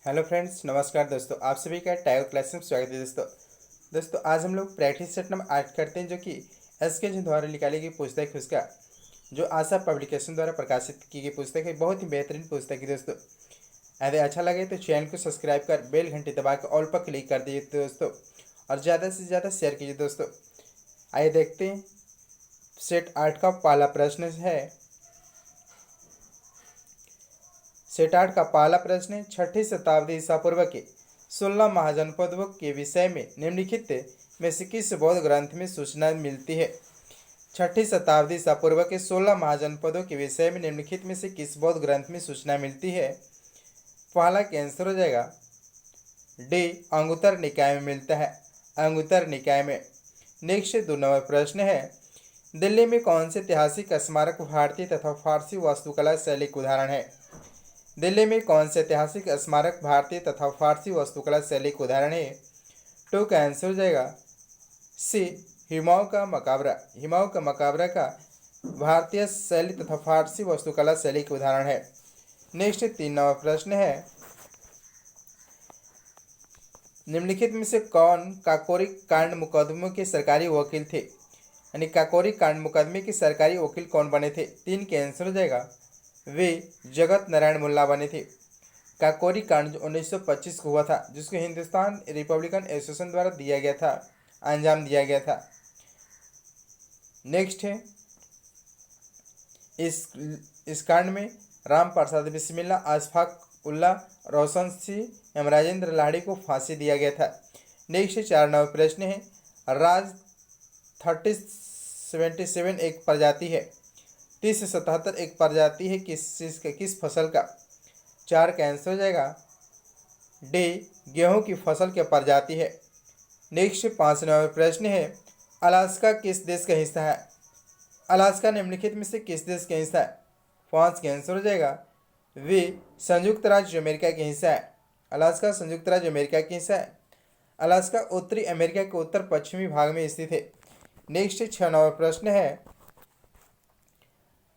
Hello friends, नमस्कार दोस्तों। आप सभी का टाइगर क्लास में स्वागत है दोस्तों आज हम लोग प्रैक्टिस सेट नंबर 8 करते हैं, जो कि एसके जी द्वारा निकाली गई पुस्तक है। उसका जो आशा पब्लिकेशन द्वारा प्रकाशित की गई पुस्तक है, बहुत ही बेहतरीन पुस्तक है दोस्तों। यदि अच्छा लगे तो चैनल को सब्सक्राइब कर बेल घंटी दबा कर ऑल पर क्लिक कर दीजिए दोस्तों, और ज़्यादा से ज़्यादा शेयर कीजिए दोस्तों। आइए देखते हैं। सेट 8 का पहला प्रश्न है। सेट 8 का पहला प्रश्न है, 6ठी शताब्दी ईसा पूर्व के 16 महाजनपदों के विषय में निम्नलिखित में से किस बौद्ध ग्रंथ में सूचना मिलती है। 6ठी शताब्दी ईसा पूर्व के 16 महाजनपदों के विषय में निम्नलिखित में से किस बौद्ध ग्रंथ में सूचना मिलती है। पहला का आंसर हो जाएगा डी, अंगुत्तर निकाय में मिलता है, अंगुत्तर निकाय में। नेक्स्ट 2 नंबर प्रश्न है, दिल्ली में कौन से ऐतिहासिक स्मारक भारतीय तथा फारसी वास्तुकला शैली का उदाहरण है। दिल्ली में कौन से ऐतिहासिक स्मारक भारतीय तथा फारसी वास्तुकला शैली का उदाहरण है। 2 का आंसर हो जाएगा सी, हुमायूं का मकबरा। हुमायूं का मकबरा का भारतीय शैली तथा फारसी वास्तुकला शैली का उदाहरण है। नेक्स्ट 3 नंबर प्रश्न है, निम्नलिखित में से कौन काकोरी कांड मुकदमों के सरकारी वकील थे। यानी काकोरी कांड मुकदमे के सरकारी वकील कौन बने थे। 3 के आंसर हो जाएगा वे जगत नारायण मुल्ला बने थे। काकोरी कांड जो 1925 को हुआ था, जिसको हिंदुस्तान रिपब्लिकन एसोसिएशन द्वारा दिया गया था, अंजाम दिया गया था। नेक्स्ट है, इस कांड में राम प्रसाद बिस्मिल्ला, अशफाक उल्ला, रोशन सिंह एवं राजेंद्र लाहिड़ी को फांसी दिया गया था। नेक्स्ट 4 नंबर प्रश्न है, राज 3077 एक प्रजाति है, 3077 एक प्रजाति है किस फसल का। 4 का आंसर हो जाएगा डी, गेहूं की फसल की प्रजाति है। नेक्स्ट 5 नंबर प्रश्न है, अलास्का किस देश का हिस्सा है। अलास्का निम्नलिखित में से किस देश का हिस्सा है। 5 का आंसर हो जाएगा वी, संयुक्त राज्य अमेरिका का हिस्सा है। अलास्का संयुक्त राज्य अमेरिका का हिस्सा है। अलास्का उत्तरी अमेरिका के उत्तर पश्चिमी भाग में स्थित है। नेक्स्ट 6 नंबर प्रश्न है,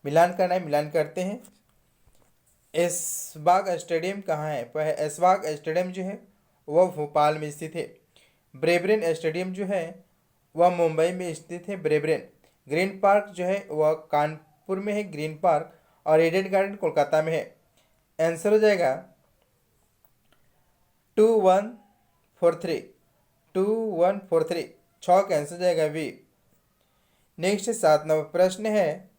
मिलान करना है, मिलान करते हैं। ऐशबाग स्टेडियम कहाँ है। ऐशबाग स्टेडियम जो है वह भोपाल में स्थित है। ब्रेबरेन स्टेडियम जो है वह मुंबई में स्थित है, ब्रेबरेन। ग्रीन पार्क जो है वह कानपुर में है, ग्रीन पार्क। और ईडन गार्डन कोलकाता में है। आंसर हो जाएगा 2143, 2143। 6 का आंसर हो जाएगा वी। नेक्स्ट 7 नंबर प्रश्न है,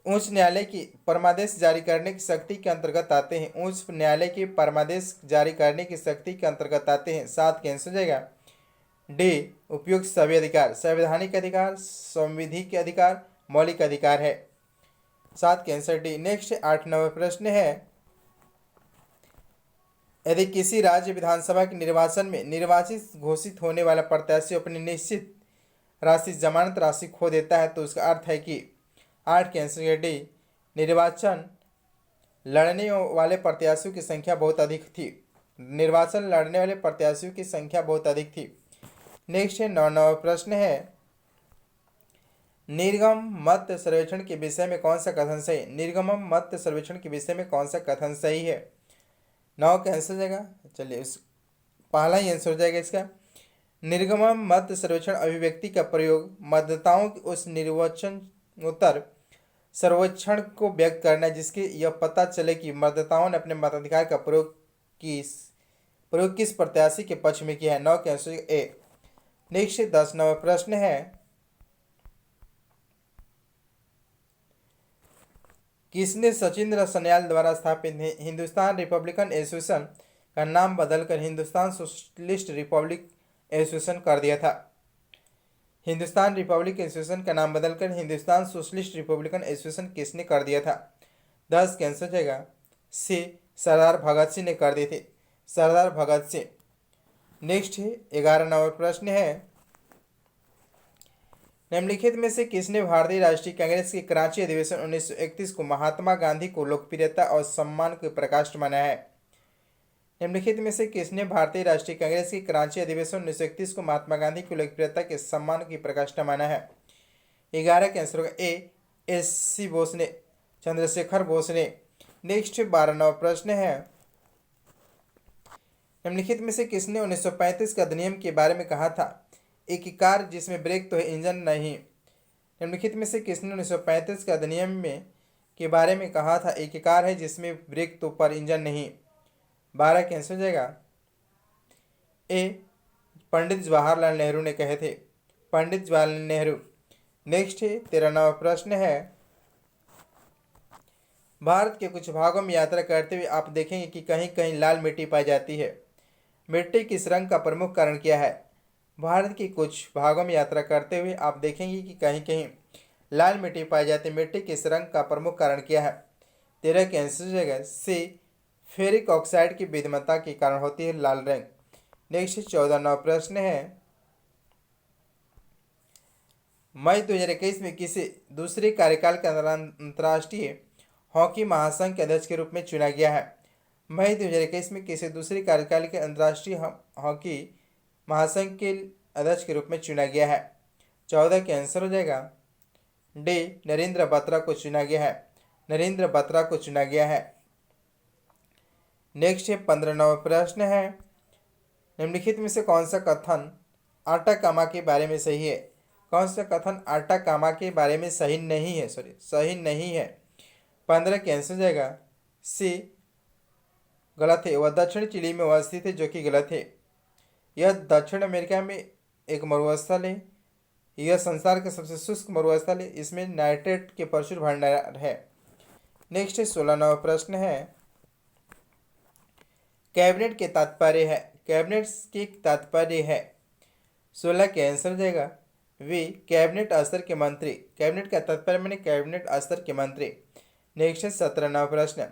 उच्च न्यायालय की परमादेश जारी करने की शक्ति के अंतर्गत आते हैं। उच्च न्यायालय की परमादेश जारी करने की शक्ति के अंतर्गत आते हैं। 7 का आंसर हो जाएगा डी, उपयुक्त सभी अधिकार, संवैधानिक अधिकार, संविधि के अधिकार, मौलिक अधिकार है। 7 का आंसर डी। नेक्स्ट 8 नंबर प्रश्न है, यदि किसी राज्य विधानसभा के निर्वाचन में निर्वाचित घोषित होने वाला प्रत्याशी अपनी निश्चित राशि जमानत राशि खो देता है, तो उसका अर्थ है कि 8 के आंसर डी, निर्वाचन लड़ने वाले प्रत्याशियों की संख्या बहुत अधिक थी। निर्वाचन लड़ने वाले प्रत्याशियों की संख्या बहुत अधिक थी। नेक्स्ट है 9 नंबर प्रश्न है, निर्गम मत सर्वेक्षण के विषय में कौन सा कथन सही। निर्गम मत सर्वेक्षण के विषय में कौन सा कथन सही है। 9 का आंसर हो जाएगा, चलिए उस पहला ही आंसर हो जाएगा इसका, निर्गम मत सर्वेक्षण अभिव्यक्ति का प्रयोग मतदाताओं की उस निर्वाचनोत्तर सर्वेक्षण को व्यक्त करना है, जिसके यह पता चले कि मतदाताओं ने अपने मताधिकार का प्रयोग किस प्रत्याशी के पक्ष में किया है। 9 के आंसर ए। नेक्स्ट 10 नंबर प्रश्न है, किसने सचिंद्र सन्याल द्वारा स्थापित हिंदुस्तान रिपब्लिकन एसोसिएशन का नाम बदलकर हिंदुस्तान सोशलिस्ट रिपब्लिक एसोसिएशन कर दिया था। हिंदुस्तान रिपब्लिक एसोसिएशन का नाम बदलकर हिंदुस्तान सोशलिस्ट रिपब्लिकन एसोसिएशन किसने कर दिया था। 10 का आंसर जाएगा सी, सरदार भगत सिंह ने कर दिए थे, सरदार भगत सिंह। नेक्स्ट 11 नंबर प्रश्न है, निम्नलिखित में से किसने भारतीय राष्ट्रीय कांग्रेस के कराची अधिवेशन 1931 को महात्मा गांधी को लोकप्रियता और सम्मान के प्रकाश मनाया है। निम्नलिखित में से किसने भारतीय राष्ट्रीय कांग्रेस के कराची अधिवेशन 1931 को महात्मा गांधी की लोकप्रियता के सम्मान की प्रकाष्ठा माना है। 11 का आंसर होगा ए, एस सी बोस ने चंद्रशेखर बोस ने। नेक्स्ट 12वां प्रश्न है, निम्नलिखित में से किसने 1935 के अधिनियम के बारे में कहा था, एक कार जिसमें ब्रेक तो है इंजन नहीं। निम्नलिखित में से किसने 1935 के अधिनियम में के बारे में कहा था, एक कार है जिसमें ब्रेक तो पर इंजन नहीं। 12 कैंसिल हो जाएगा। ए पंडित जवाहरलाल नेहरू ने कहे थे, पंडित जवाहरलाल नेहरू। नेक्स्ट 13वां प्रश्न है, भारत के कुछ भागों में यात्रा करते हुए आप देखेंगे कि कहीं कहीं लाल मिट्टी पाई जाती है। मिट्टी किस रंग का प्रमुख कारण क्या है। भारत के कुछ भागों में यात्रा करते हुए आप देखेंगे कि कहीं कहीं लाल मिट्टी पाई जाती है। मिट्टी किस रंग का प्रमुख कारण क्या है। 13 की आंसर हो जाएगा सी, फेरिक ऑक्साइड की विद्यमानता के कारण होती है लाल रंग। नेक्स्ट 14वां प्रश्न है, मई 2021 में किसे दूसरे कार्यकाल के अंतर्राष्ट्रीय हॉकी महासंघ के अध्यक्ष के रूप में चुना गया है। मई 2021 में किसे दूसरे कार्यकाल के अंतर्राष्ट्रीय हॉकी महासंघ के अध्यक्ष के रूप में चुना गया है। 14 का आंसर हो जाएगा डी, नरेंद्र बत्रा को चुना गया है। नरेंद्र बत्रा को चुना गया है। नेक्स्ट 15वां प्रश्न है, निम्नलिखित में से कौन सा कथन आटाकामा के बारे में सही है। कौन सा कथन आटाकामा के बारे में सही नहीं है, सही नहीं है। 15 कैंसिल हो जाएगा सी, गलत है। वह दक्षिण चिली में अवस्थित है, जो कि गलत है। यह दक्षिण अमेरिका में एक मरुस्थल है। यह संसार का सबसे शुष्क मरुस्थल है। इसमें नाइट्रेट के प्रचुर भंडार है। नेक्स्ट 16वां प्रश्न है, कैबिनेट के तात्पर्य है। कैबिनेट के तात्पर्य है। 16 के आंसर हो जाएगा वी, कैबिनेट स्तर के मंत्री। कैबिनेट का तात्पर्य माने कैबिनेट स्तर के मंत्री। नेक्स्ट 17वां प्रश्न,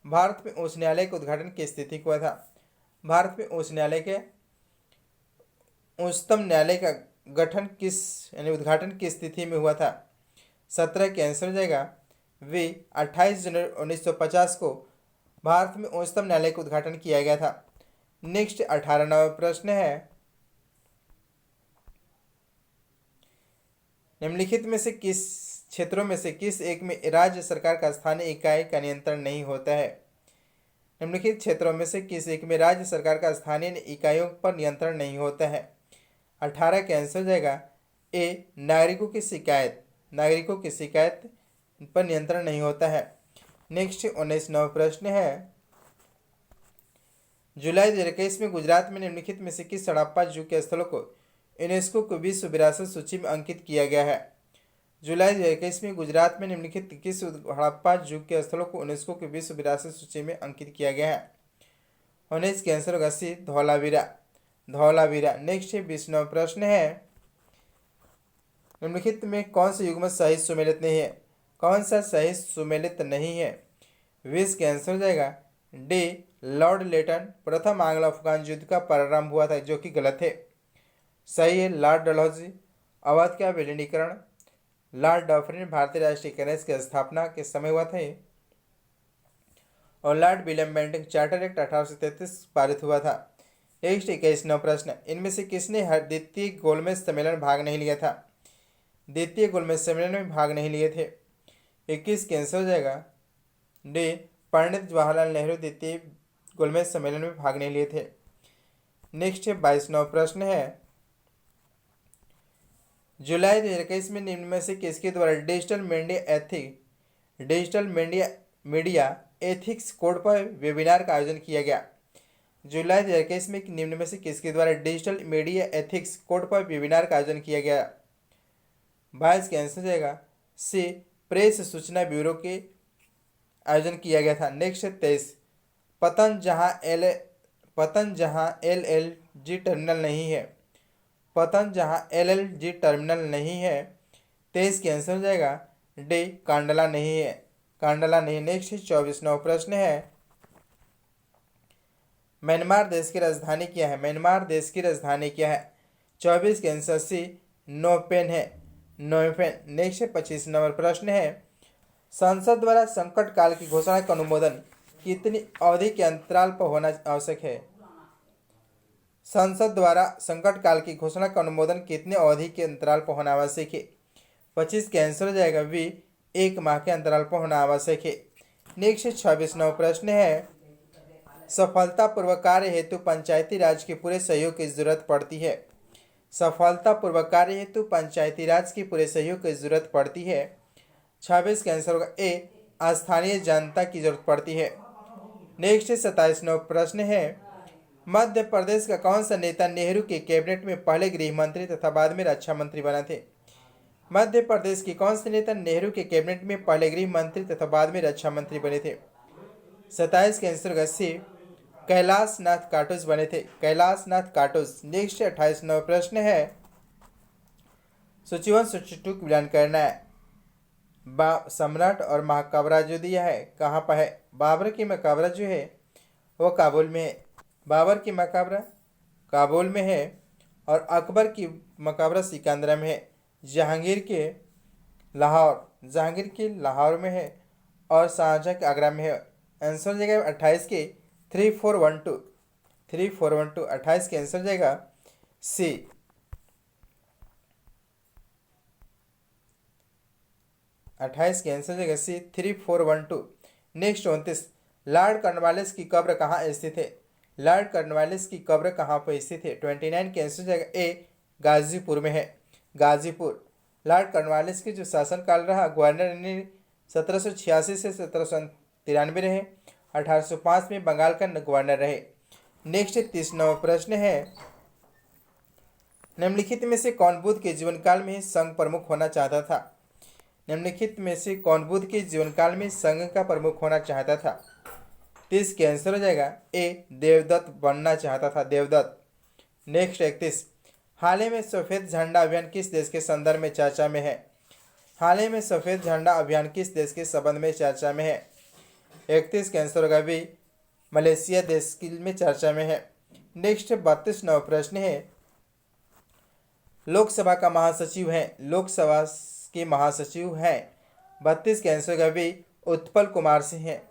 भारत में उच्च न्यायालय के उद्घाटन की स्थिति हुआ था। भारत में उच्च न्यायालय के उच्चतम न्यायालय का गठन किस यानी उद्घाटन की स्थिति में हुआ था। 17 के आंसर हो जाएगा वी, 28 जनवरी 1950 को भारत में उच्चतम न्यायालय का उद्घाटन किया गया था। नेक्स्ट 18वां प्रश्न है, निम्नलिखित में से किस क्षेत्रों में से किस एक में राज्य सरकार का स्थानीय इकाई का नियंत्रण नहीं होता है। निम्नलिखित क्षेत्रों में से किस एक में राज्य सरकार का स्थानीय इकाइयों पर नियंत्रण नहीं होता है। 18 का आंसर हो जाएगा ए, नागरिकों की शिकायत। नागरिकों की शिकायत पर नियंत्रण नहीं होता है। नेक्स्ट 19वां प्रश्न है, जुलाई 2021 में गुजरात में निम्नलिखित में से किस हड़प्पा युग के स्थलों को यूनेस्को को विश्व विरासत सूची में अंकित किया गया है। जुलाई 2021 में गुजरात में निम्नलिखित किस हड़प्पा युग के स्थलों को यूनेस्को की विश्व विरासत सूची में अंकित किया गया है। 19 के आंसर होगा सी, धौलावीरा। धौलावीरा। नेक्स्ट 20वां प्रश्न है, निम्नलिखित में कौन सा युग्म सही सुमेलित नहीं है। कौन सा सही सुमेलित नहीं है। 20 के आंसर हो जाएगा डी, लॉर्ड लेटन। प्रथम आंग्लो अफगान युद्ध का प्रारंभ हुआ था, जो कि गलत है। सही है लॉर्ड डलहौजी। अवध का विलीनीकरण लॉर्ड डफरिन भारतीय राष्ट्रीय कांग्रेस की स्थापना के समय हुआ था। और Lord William Bentinck charter act 1833 पारित हुआ था। नेक्स्ट 21वां प्रश्न, इनमें से किसने द्वितीय गोलमेज सम्मेलन में भाग नहीं लिया था। द्वितीय गोलमेज सम्मेलन में भाग नहीं लिए थे। 21 कैंसिल हो जाएगा डी, पंडित जवाहरलाल नेहरू द्वितीय गोलमेज सम्मेलन में भाग नहीं लिए थे। नेक्स्ट 22वां प्रश्न है, जुलाई 2021 में निम्न में से किसके द्वारा डिजिटल मीडिया एथिक्स कोड पर वेबिनार का आयोजन किया गया। जुलाई 2021 में निम्न में से किसके द्वारा डिजिटल मीडिया एथिक्स कोड पर वेबिनार का आयोजन किया गया। 22 का आंसर हो जाएगा सी, प्रेस सूचना ब्यूरो के आयोजन किया गया था। नेक्स्ट 23, पतन जहां LLG टर्मिनल नहीं है। पतन जहां LLG टर्मिनल नहीं है। 23 के आंसर हो जाएगा डी, कांडला नहीं है। कांडला नहीं। नेक्स्ट 24वां प्रश्न है, म्यांमार देश की राजधानी क्या है। म्यांमार देश की राजधानी क्या है। 24 के आंसर सी, नोपेन है। नोपेन। नेक्स्ट 25वां प्रश्न है, संसद द्वारा संकट काल की घोषणा का अनुमोदन कितनी अवधि के अंतराल पर होना आवश्यक है। संसद द्वारा संकट काल की घोषणा का अनुमोदन कितने अवधि के अंतराल पर होना आवश्यक है। 25 के आंसर हो जाएगा वी, 1 माह के अंतराल पर होना आवश्यक है। नेक्स्ट 26वां प्रश्न है, सफलतापूर्वक कार्य हेतु पंचायती राज के पूरे सहयोग की जरूरत पड़ती है। सफलतापूर्वक कार्य हेतु पंचायती राज के पूरे सहयोग की जरूरत पड़ती है। 26 का आंसर होगा ए, स्थानीय जनता की जरूरत पड़ती है। नेक्स्ट 27वां प्रश्न है, मध्य प्रदेश का कौन सा नेता नेहरू के कैबिनेट में पहले गृह मंत्री तथा बाद में रक्षा मंत्री बना थे। मध्य प्रदेश के कौन से नेता नेहरू के कैबिनेट में पहले गृह मंत्री तथा बाद में रक्षा मंत्री बने थे। 27 के आंसर होगा सी, कैलाश नाथ काटोज बने थे, कैलाश नाथ काटोज। नेक्स्ट 28वां प्रश्न है, सूची 1 सूची 2 की मिलान करना है। सम्राट और मकबरा जो दिया है कहाँ पर है। बाबर की मकबरा जो है वो काबुल में है, बाबर की मकबरा काबुल में है, और अकबर की मकबरा सिकंदरा में है। जहांगीर के लाहौर में है, और शाहजहाँ के आगरा में है। आंसर हो जाएगा 28 के 3412, 3412। 28 के आंसर हो जाएगा सी। 28 के आंसर हो जाएगा सी, 3412। नेक्स्ट 29, लॉर्ड कॉर्नवालिस की कब्र कहाँ स्थित है। लॉर्ड कॉर्नवालिस की कब्र कहाँ पर स्थित है। 29 के आंसर हो जाएगा ए, गाजीपुर में है, गाजीपुर। लॉर्ड कॉर्नवालिस के जो शासनकाल रहा, गवर्नर ने 1786 से 1793 रहे। 1805 में बंगाल का गवर्नर रहे। नेक्स्ट 30वां प्रश्न है, निम्नलिखित में से कौन बुद्ध के जीवन काल में संघ प्रमुख होना चाहता था। निम्नलिखित में से कौन बुद्ध के जीवन काल में संघ का प्रमुख होना चाहता था। 30 के आंसर हो जाएगा ए, देवदत्त बनना चाहता था, देवदत्त। नेक्स्ट 31, हाल ही में सफेद झंडा अभियान किस देश के संदर्भ में चर्चा में है। हाल ही में सफेद झंडा अभियान किस देश के संबंध में चर्चा में है। 31 का आंसर होगा बी, मलेशिया देश में चर्चा में है। नेक्स्ट 32वां प्रश्न है, लोकसभा का महासचिव है, लोकसभा के महासचिव हैं। 32 के आंसर होगा बी, उत्पल कुमार सिंह है।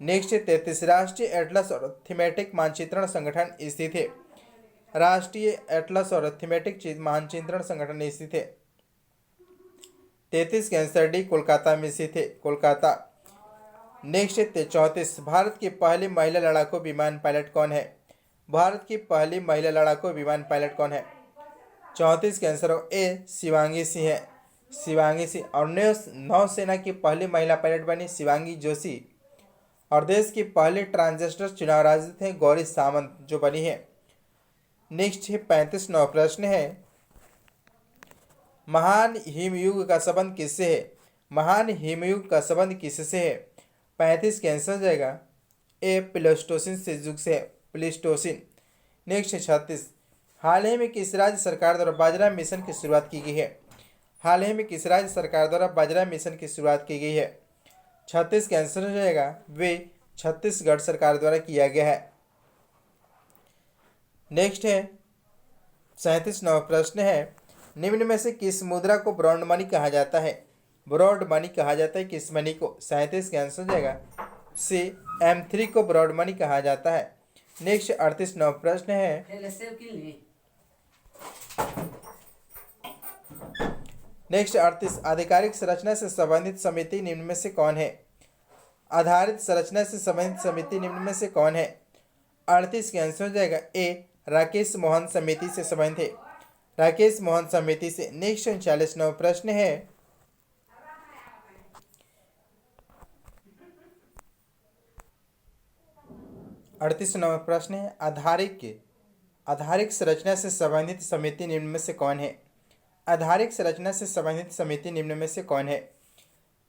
नेक्स्ट 33, राष्ट्रीय एटलस और थीमेटिक मानचित्रण संगठन स्थित है। राष्ट्रीय एटलस और थीमेटिक मानचित्रण संगठन स्थित है। 33 के आंसर डी, कोलकाता में स्थित है, कोलकाता। नेक्स्ट 34, भारत की पहली महिला लड़ाकू विमान पायलट कौन है। भारत की पहली महिला लड़ाकू विमान पायलट कौन है। 34 के आंसर ए, शिवांगी सिंह है, शिवांगी सिंह। और नौसेना की पहली महिला पायलट बनी शिवांगी जोशी। और देश की पहली ट्रांसजेंडर चुनाव राजदूत है गौरी सामंत जो बनी है। नेक्स्ट 35वां प्रश्न है, महान हिमयुग का संबंध किससे है। महान हिमयुग का संबंध किससे है। 35 के आंसर हो जाएगा ए, प्लेस्टोसिन से युग से है, प्लेस्टोसिन। नेक्स्ट 36, हाल ही में किस राज्य सरकार द्वारा बाजरा मिशन की शुरुआत की गई है। हाल ही में किस राज्य सरकार द्वारा बाजरा मिशन की शुरुआत की गई है। 36 का आंसर हो जाएगा वे, छत्तीसगढ़ सरकार द्वारा किया गया है। नेक्स्ट है 37वां प्रश्न है, निम्न में से किस मुद्रा को ब्रॉड मनी कहा जाता है। ब्रॉड मनी कहा जाता है किस मनी को। 37 का आंसर हो जाएगा सी, M3 को ब्रॉड मनी कहा जाता है। नेक्स्ट 38वां प्रश्न है, नेक्स्ट 38, आधिकारिक संरचना से संबंधित समिति निम्न में से कौन है। आधारित संरचना से संबंधित समिति निम्न में से कौन है। 38 के आंसर हो जाएगा ए, राकेश मोहन समिति से संबंधित है, राकेश मोहन समिति से। नेक्स्ट 39वां प्रश्न है, प्रश्न है, आधारिक संरचना से संबंधित समिति निम्न में से कौन है। आधारिक संरचना से संबंधित समिति निम्न में से कौन है।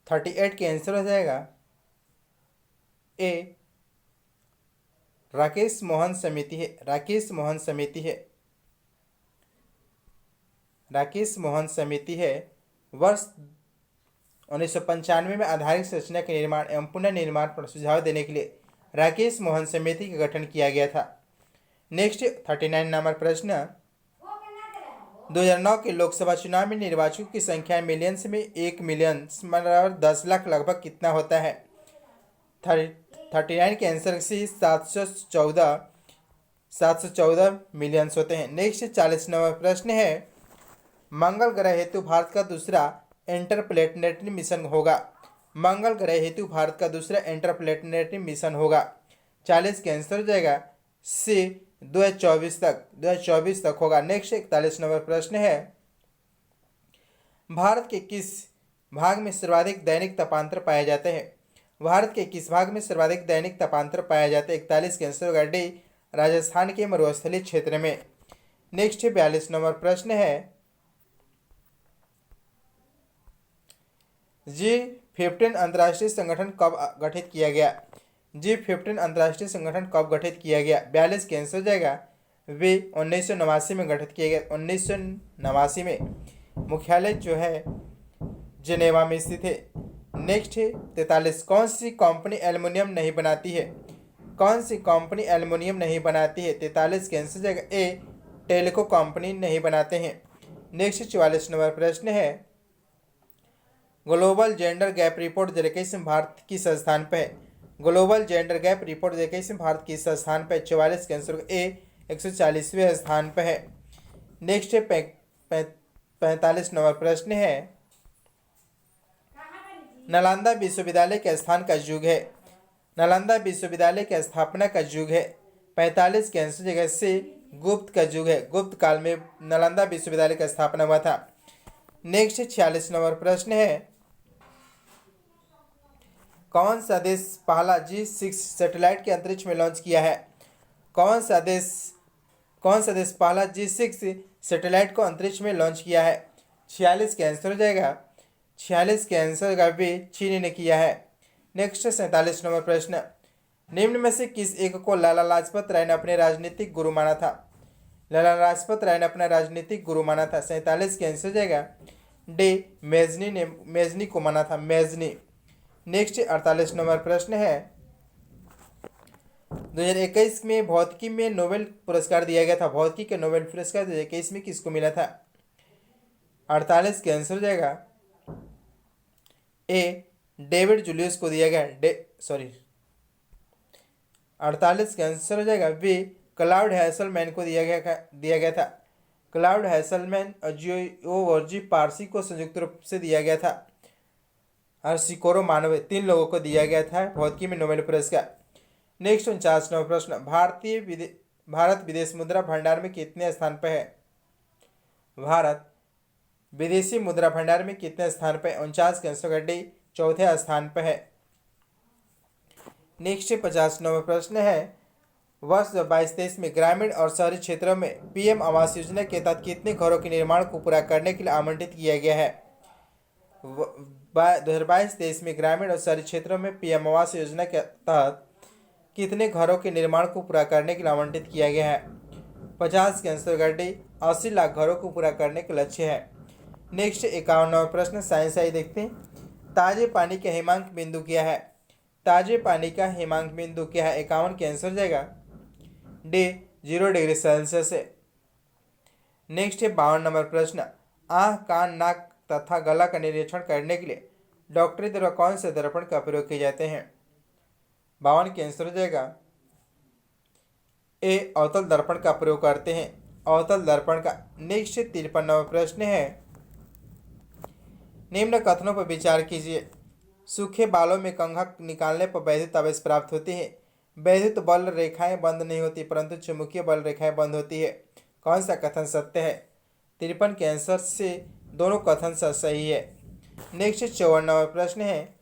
38 के आंसर हो जाएगा ए, राकेश मोहन समिति है, राकेश मोहन समिति है, राकेश मोहन समिति है। वर्ष 1995 में आधारिक संरचना के निर्माण एवं पुनर्निर्माण पर सुझाव देने के लिए राकेश मोहन समिति का गठन किया गया था। नेक्स्ट 39 नंबर प्रश्न, 2009 के लोकसभा चुनाव में निर्वाचकों की संख्या मिलियंस में 1 मिलियन 10 लाख लगभग कितना होता है। 39 के आंसर से 714 मिलियंस होते हैं। नेक्स्ट 40वां प्रश्न है, मंगल ग्रह हेतु भारत का दूसरा इंटरप्लेनेटरी मिशन होगा। मंगल ग्रह हेतु भारत का दूसरा इंटरप्लेनेटरी मिशन होगा। 40 का आंसर हो जाएगा सी 2024 तक होगा। नेक्स्ट 41 नंबर प्रश्न है, भारत के किस भाग में सर्वाधिक दैनिक तापांतर पाए जाते हैं? भारत के किस भाग में सर्वाधिक दैनिक तापांतर पाया जाता है? 41 का आंसर होगा डी, राजस्थान के मरुस्थलीय क्षेत्र में। नेक्स्ट 42 नंबर प्रश्न है, G15 अंतर्राष्ट्रीय संगठन कब गठित किया गया? G15 अंतर्राष्ट्रीय संगठन कब गठित किया गया? 42 का आंसर हो जाएगा वे 1989 में गठित किया गया। 1989 में मुख्यालय जो है जिनेवा में स्थित है। नेक्स्ट है 43, कौन सी कंपनी एल्युमिनियम नहीं बनाती है? कौन सी कंपनी एल्युमिनियम नहीं बनाती है? 43 का आंसर हो जाएगा ए, टेल्को कंपनी नहीं बनाते हैं। नेक्स्ट 44 नंबर प्रश्न है, ग्लोबल जेंडर गैप रिपोर्ट 2021 में भारत किस स्थान पर है? ग्लोबल जेंडर गैप रिपोर्ट 2021 में भारत किस स्थान पर है? 44 का आंसर ए, 140वें स्थान पर है। नेक्स्ट 45 नंबर प्रश्न है, नालंदा विश्वविद्यालय के स्थान का युग है? नालंदा विश्वविद्यालय की स्थापना का युग है? 45 के आंसर जगह से गुप्त का युग है। गुप्त काल में नालंदा विश्वविद्यालय का स्थापना हुआ था। नेक्स्ट 46 नंबर प्रश्न है, कौन सा देश पहला G6 सैटेलाइट के अंतरिक्ष में लॉन्च किया है? कौन सा देश पहला G6 सैटेलाइट को अंतरिक्ष में लॉन्च किया है? 46 का आंसर हो जाएगा 46 के आंसर का भी चीन ने किया है। नेक्स्ट 47 नंबर प्रश्न, निम्न में से किस एक को लाला लाजपत राय ने अपने राजनीतिक गुरु माना था? लाला लाजपत राय ने अपना राजनीतिक गुरु माना था। 47 के आंसर हो जाएगा डी, मेजनी को माना था, मेजनी। नेक्स्ट 48 नंबर प्रश्न है, 2021 में भौतिकी में नोबेल पुरस्कार दिया गया था। भौतिकी के नोबेल पुरस्कार 2021 में किसको मिला था? 48 के आंसर हो जाएगा ए, डेविड जूलियस को दिया गया। 48 का आंसर हो जाएगा बी, क्लाउड हैसलमैन को दिया गया था। क्लाउड हैसलमैन और जियोवर्जी पारसी को संयुक्त रूप से दिया गया था। और सिकोरो मानवे 3 लोगों को दिया गया था भौतिकी में नोबेल पुरस्कार। नेक्स्ट 49 नंबर प्रश्न, भारत विदेश मुद्रा भंडार में कितने स्थान पर है? भारत विदेशी मुद्रा भंडार में कितने स्थान पर? 49 के आंसर डी, चौथे स्थान पर है। नेक्स्ट 50 नंबर प्रश्न है, वर्ष 22-23 में ग्रामीण और शहरी क्षेत्रों में पीएम आवास योजना के तहत कितने घरों के निर्माण को पूरा करने के लिए आवंटित किया गया है? 2022-23 में ग्रामीण और शहरी क्षेत्रों में पीएम आवास योजना के तहत कितने घरों के निर्माण को पूरा करने के लिए आवंटित किया गया है? 50 के आंसर डी, 80 लाख घरों को पूरा करने का लक्ष्य है। नेक्स्ट 51 नंबर प्रश्न, साइंस आई देखते हैं, ताजे पानी का हिमांक बिंदु क्या है? ताजे पानी का हिमांक बिंदु क्या है? 51 के आंसर हो जाएगा डी, 0 डिग्री सेल्सियस है। नेक्स्ट है 52 नंबर प्रश्न, आँख, कान, नाक तथा गला का निरीक्षण करने के लिए डॉक्टरी द्वारा कौन से दर्पण का प्रयोग किए जाते हैं? 52 के आंसर हो जाएगा ए, अवतल दर्पण का प्रयोग करते हैं, अवतल दर्पण का। नेक्स्ट 53 नंबर प्रश्न है, निम्न कथनों पर विचार कीजिए। सूखे बालों में कंघा निकालने पर वैद्युत आवेश प्राप्त होती है। वैद्युत बल रेखाएं बंद नहीं होती परंतु चुंबकीय बल रेखाएं बंद होती है। कौन सा कथन सत्य है? 53 के आंसर से दोनों कथन सही है। नेक्स्ट 54 नंबर प्रश्न है,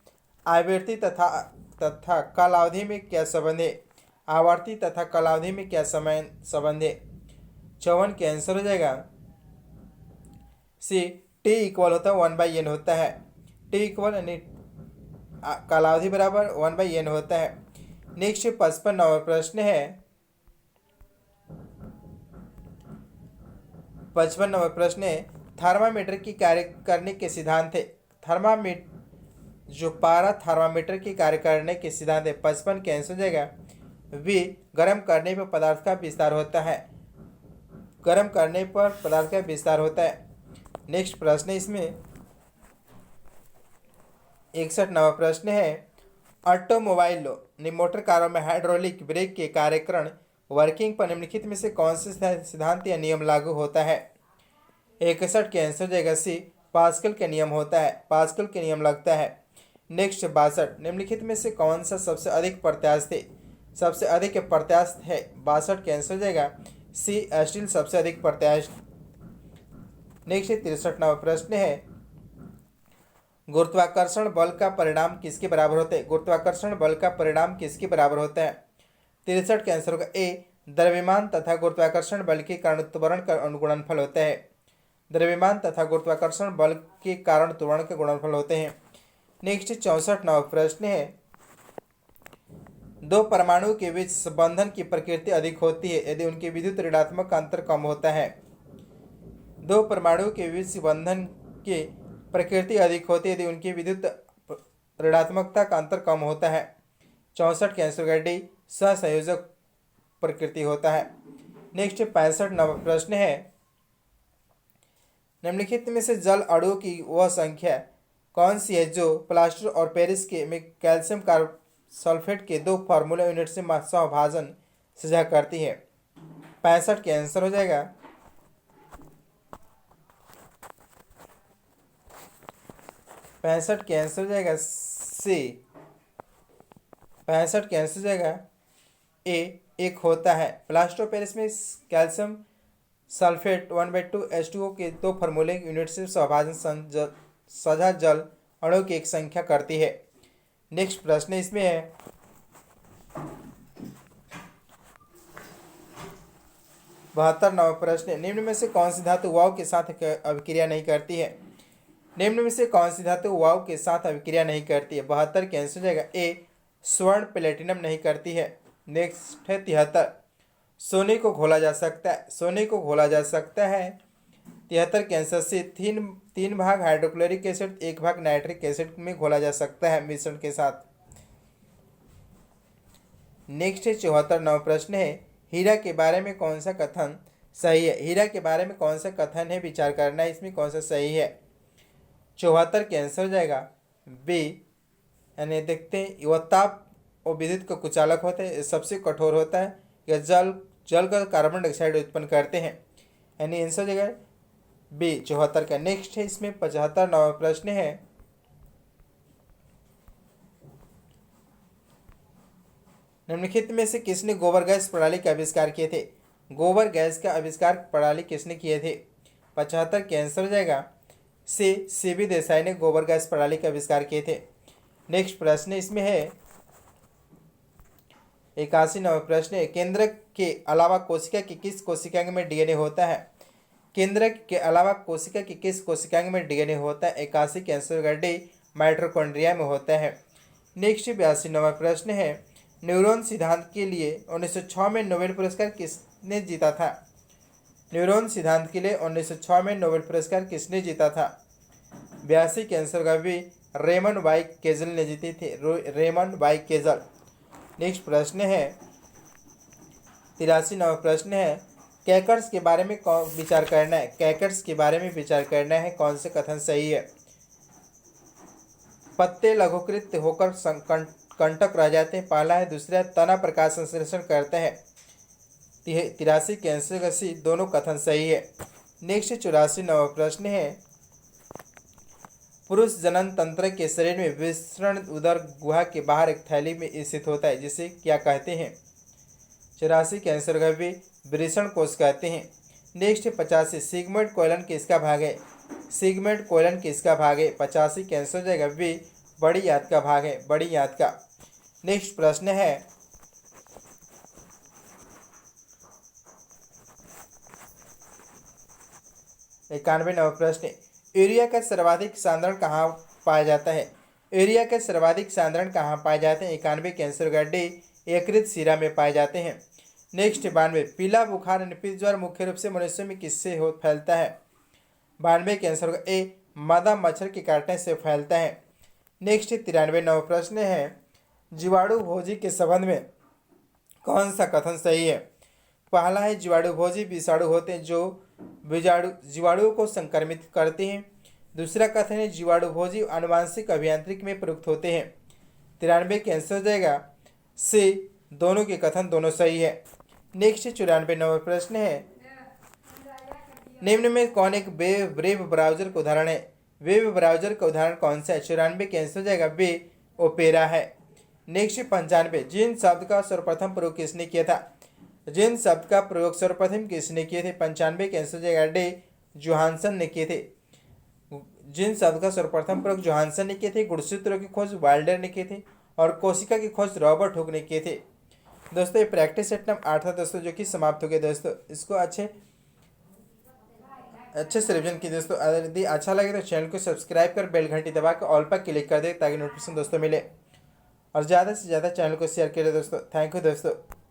आवर्ती तथा कालावधि में क्या संबंध है? आवर्ती तथा कालावधि में क्या संबंध है? 54 के आंसर हो जाएगा सी, टी इक्वल होता है 1/n होता है। टी इक्वल यानी कालावधि बराबर 1/n होता है। नेक्स्ट 55 नंबर प्रश्न है, 55 नंबर प्रश्न है, थर्मामीटर की कार्य करने के सिद्धांत है। जो पारा थर्मामीटर की कार्य करने के सिद्धांत है। 55 के आंसर हो जाएगा वी, गर्म करने पर पदार्थ का विस्तार होता है। गर्म करने पर पदार्थ का विस्तार होता है। नेक्स्ट प्रश्न है इसमें 61 नंबर प्रश्न है, ऑटोमोबाइल मोटर कारों में हाइड्रोलिक ब्रेक के कार्यकरण वर्किंग पर निम्नलिखित में से कौन से सिद्धांत या नियम लागू होता है? 61 के आंसर जाएगा सी, पास्कल के नियम होता है, पास्कल के नियम लगता है। नेक्स्ट 62, निम्नलिखित में से कौन सा सबसे अधिक प्रत्याशित है? सबसे अधिक प्रत्याशित है 62 कैंसिल हो जाएगा, सी स्टील सबसे अधिक प्रत्याशित। नेक्स्ट 63वां प्रश्न है, गुरुत्वाकर्षण बल का परिणाम किसके बराबर होता है? गुरुत्वाकर्षण बल का परिणाम किसके बराबर होता है? 63 का आंसर होगा ए, द्रव्यमान तथा गुरुत्वाकर्षण बल के कारण त्वरण का गुणनफल होता है। द्रव्यमान तथा गुरुत्वाकर्षण बल के कारण त्वरण के गुणनफल होते हैं। नेक्स्ट 64वां प्रश्न है, दो परमाणु के बीच बंधन की प्रकृति अधिक होती है यदि उनके विद्युत ऋणात्मक का अंतर कम होता है। दो परमाणु के बीच बंधन की प्रकृति अधिक होती है यदि उनकी विद्युत ऋणात्मकता का अंतर कम होता है। 64 के आंसर डी, सहसंयोजक प्रकृति होता है। नेक्स्ट 65वां प्रश्न है, निम्नलिखित में से जल अणुओं की वह संख्या कौन सी है जो प्लास्टर और पेरिस के में कैल्शियम कार्बोसल्फेट के 2 फार्मूला यूनिट से सहभाजन साझा करती है? 65 के आंसर हो जाएगा 65 के आंसर हो जाएगा सी, 65 के आंसर हो जाएगा ए, एक होता है। प्लास्टर पेरिस में कैल्शियम सल्फेट 1/2 H2O के 2 फार्मूले यूनिट से सहभाजन साझा जल अणु की एक संख्या करती है। नेक्स्ट प्रश्न इसमें है, बहत्तरवां प्रश्न, निम्न में से कौन सी धातु वायु के साथ अभिक्रिया नहीं करती है? निम्न में से कौन सी धातु वायु के साथ अभिक्रिया नहीं करती है? 72 के आंसर हो जाएगा ए, स्वर्ण प्लेटिनम नहीं करती है। नेक्स्ट है 73, सोने को घोला जा सकता है, सोने को घोला जा सकता है। 73 के आंसर से 3 भाग हाइड्रोक्लोरिक एसिड 1 भाग नाइट्रिक एसिड में घोला जा सकता है मिश्रण के साथ। नेक्स्ट है 74वां प्रश्न है, हीरा के बारे में कौन सा कथन सही है? हीरा के बारे में कौन सा कथन है, विचार करना है इसमें कौन सा सही है। 74 के आंसर हो जाएगा बी, यानी देखते हैं वह ताप और विद्युत का कुचालक होता है, सबसे कठोर होता है, या जल का कार्बन डाइऑक्साइड उत्पन्न करते हैं, यानी आंसर हो जाएगा बी 74 का। नेक्स्ट है इसमें 75वां प्रश्न है, निम्नलिखित में से किसने गोबर गैस प्रणाली का आविष्कार किए थे? गोबर गैस का आविष्कार प्रणाली किसने किए थे? 75 के आंसर हो जाएगा सीबी देसाई ने गोबर गैस प्रणाली का आविष्कार किए थे। नेक्स्ट प्रश्न इसमें है 81वां प्रश्न है, केंद्र के अलावा कोशिका की किस कोशिकांग में डीएनए होता है? केंद्र के अलावा कोशिका की किस कोशिकांग में डीएनए होता है? 81 के आंसर होगा डी, माइटोकॉन्ड्रिया में होता है। नेक्स्ट 82वां प्रश्न है, न्यूरॉन सिद्धांत के लिए 1906 में नोबेल पुरस्कार किसने जीता था? न्यूरॉन सिद्धांत के लिए 1906 में नोबेल पुरस्कार किसने जीता था? 82 के आंसर का भी रेमन वाई केजल ने जीती थी, रेमन वाई केजल। नेक्स्ट प्रश्न है 83वां प्रश्न है, कैकर्स के बारे में विचार करना है, कैकर्स के बारे में विचार करना है कौन से कथन सही है? पत्ते लघुकृत होकर कंटक रह जाते हैं, पहला है। दूसरा तना प्रकाश संश्लेषण करते हैं। 83 के आंसर का सी, दोनों कथन सही है। नेक्स्ट 84वां प्रश्न है, पुरुष जनन तंत्र के शरीर में विसरण उदर गुहा के बाहर एक थैली में स्थित होता है जिसे क्या कहते हैं? 84 के आंसर का भी वृषण कोष कहते हैं। नेक्स्ट 85, सिगमेंट कोलन किसका भाग है? सिगमेंट कोलन किसका भाग है? 85 के आंसर हो जाएगा बी, बड़ी याद का भाग है, बड़ी याद का। नेक्स्ट प्रश्न है 91वां प्रश्न, यूरिया का सर्वाधिक सांद्रण कहाँ पाया जाता है? यूरिया का सर्वाधिक सांद्रण कहाँ पाए जाते हैं? 91 के आंसर होगा डी, यकृत शिरा में पाए जाते हैं। नेक्स्ट 92, पीला बुखार निपित ज्वर मुख्य रूप से मनुष्य में किससे फैलता है? 92 के आंसर होगा ए, मादा मच्छर के काटने से फैलता है। नेक्स्ट 93वां प्रश्न है, जीवाणु भोजी के संबंध में कौन सा कथन सही है? पहला है, जीवाणु भोजी विषाणु होते हैं जो जीवाणुओं को संक्रमित करते हैं। दूसरा कथन है, जीवाणु भोजी आनुवांशिक अभियांत्रिक में प्रयुक्त होते हैं। 93 के आंसर हो जाएगा सी, दोनों के कथन दोनों सही है। नेक्स्ट 94वां प्रश्न है, निम्न में कौन एक वेब ब्राउजर का उदाहरण है? वेब ब्राउजर का उदाहरण कौन सा है? 94 के आंसर हो जाएगा बे, ओपेरा है। नेक्स्ट 95, जिन शब्द का सर्वप्रथम प्रयोग किसने किया था? जिन शब्द का प्रयोग सर्वप्रथम किसने किए थे? 95 के आंसर हो जाएगा डे, जोहानसन ने किए थे। जिन शब्द का सर्वप्रथम प्रयोग जोहानसन ने किए थे, गुणसूत्रों की खोज वाइल्डर ने किए थे और कोशिका की खोज रॉबर्ट हुक ने किए थे। दोस्तों ये प्रैक्टिस सेट नंबर 8 था दोस्तों, जो कि समाप्त हो गया दोस्तों। इसको अच्छे से रिविजन की दोस्तों। अगर यदि अच्छा लगे तो चैनल को सब्सक्राइब कर बेल घंटी दबा कर ऑल पर क्लिक कर दे ताकि नोटिफिकेशन दोस्तों मिले, और ज़्यादा से ज़्यादा चैनल को शेयर करें दोस्तों। थैंक यू दोस्तों।